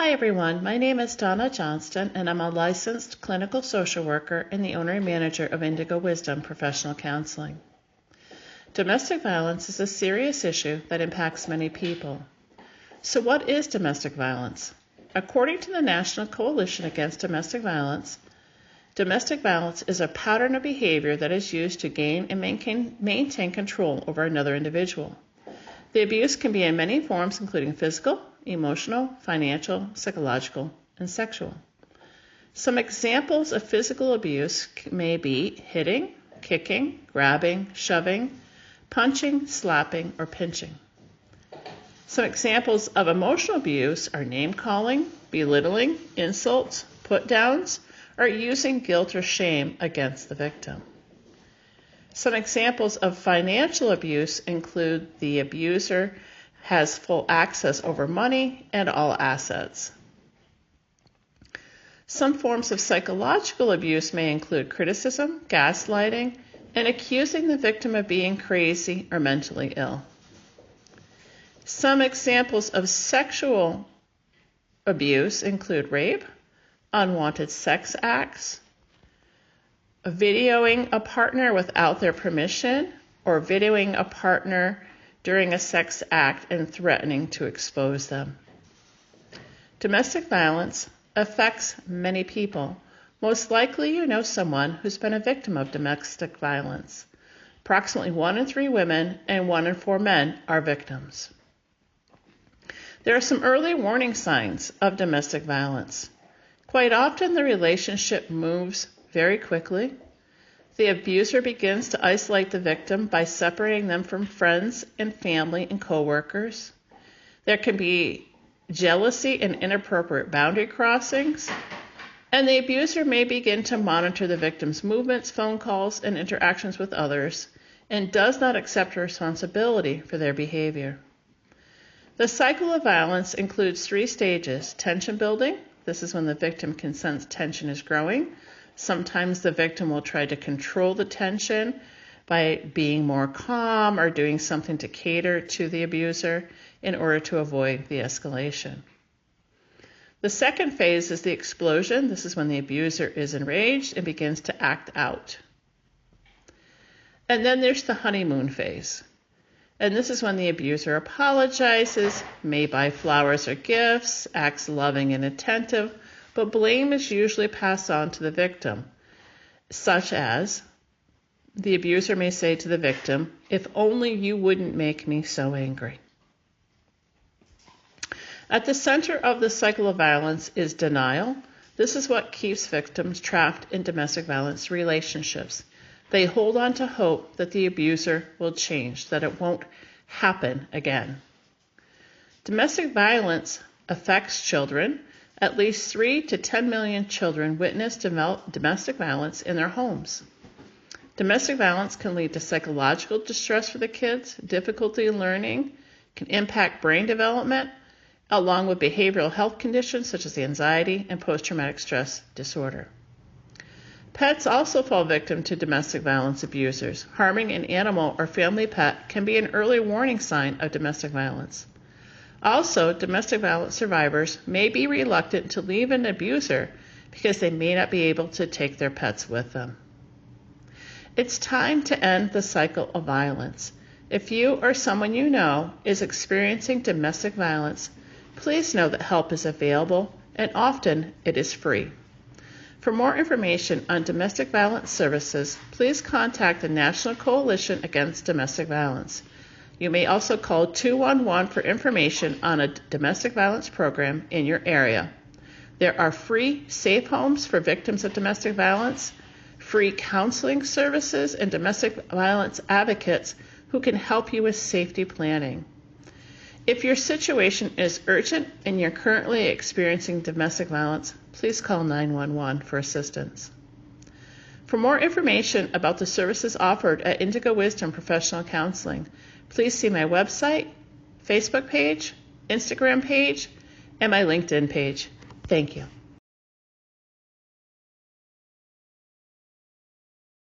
Hi everyone, my name is Donna Johnston and I'm a licensed clinical social worker and the owner and manager of Indigo Wisdom Professional Counseling. Domestic violence is a serious issue that impacts many people. So what is domestic violence? According to the National Coalition Against Domestic Violence is a pattern of behavior that is used to gain and maintain control over another individual. The abuse can be in many forms, including physical, emotional, financial, psychological, and sexual. Some examples of physical abuse may be hitting, kicking, grabbing, shoving, punching, slapping, or pinching. Some examples of emotional abuse are name-calling, belittling, insults, put-downs, or using guilt or shame against the victim. Some examples of financial abuse include the abuser has full access over money and all assets. Some forms of psychological abuse may include criticism, gaslighting, and accusing the victim of being crazy or mentally ill. Some examples of sexual abuse include rape, unwanted sex acts, videoing a partner without their permission, or videoing a partner during a sex act and threatening to expose them. Domestic violence affects many people. Most likely you know someone who's been a victim of domestic violence. Approximately 1 in 3 women and 1 in 4 men are victims. There are some early warning signs of domestic violence. Quite often the relationship moves very quickly. The abuser begins to isolate the victim by separating them from friends and family and coworkers. There can be jealousy and inappropriate boundary crossings, and the abuser may begin to monitor the victim's movements, phone calls, and interactions with others, and does not accept responsibility for their behavior. The cycle of violence includes 3 stages: tension building. This is when the victim can sense tension is growing. Sometimes the victim will try to control the tension by being more calm or doing something to cater to the abuser in order to avoid the escalation. The second phase is the explosion. This is when the abuser is enraged and begins to act out. And then there's the honeymoon phase. And this is when the abuser apologizes, may buy flowers or gifts, acts loving and attentive, but blame is usually passed on to the victim, such as the abuser may say to the victim, "If only you wouldn't make me so angry." At the center of the cycle of violence is denial. This is what keeps victims trapped in domestic violence relationships. They hold on to hope that the abuser will change, that it won't happen again. Domestic violence affects children. At least 3 to 10 million children witness domestic violence in their homes. Domestic violence can lead to psychological distress for the kids, difficulty in learning, can impact brain development, along with behavioral health conditions such as anxiety and post-traumatic stress disorder. Pets also fall victim to domestic violence abusers. Harming an animal or family pet can be an early warning sign of domestic violence. Also, domestic violence survivors may be reluctant to leave an abuser because they may not be able to take their pets with them. It's time to end the cycle of violence. If you or someone you know is experiencing domestic violence, please know that help is available and often it is free. For more information on domestic violence services, please contact the National Coalition Against Domestic Violence. You may also call 211 for information on a domestic violence program in your area. There are free safe homes for victims of domestic violence, free counseling services, and domestic violence advocates who can help you with safety planning. If your situation is urgent and you're currently experiencing domestic violence, please call 911 for assistance. For more information about the services offered at Indigo Wisdom Professional Counseling, please see my website, Facebook page, Instagram page, and my LinkedIn page. Thank you.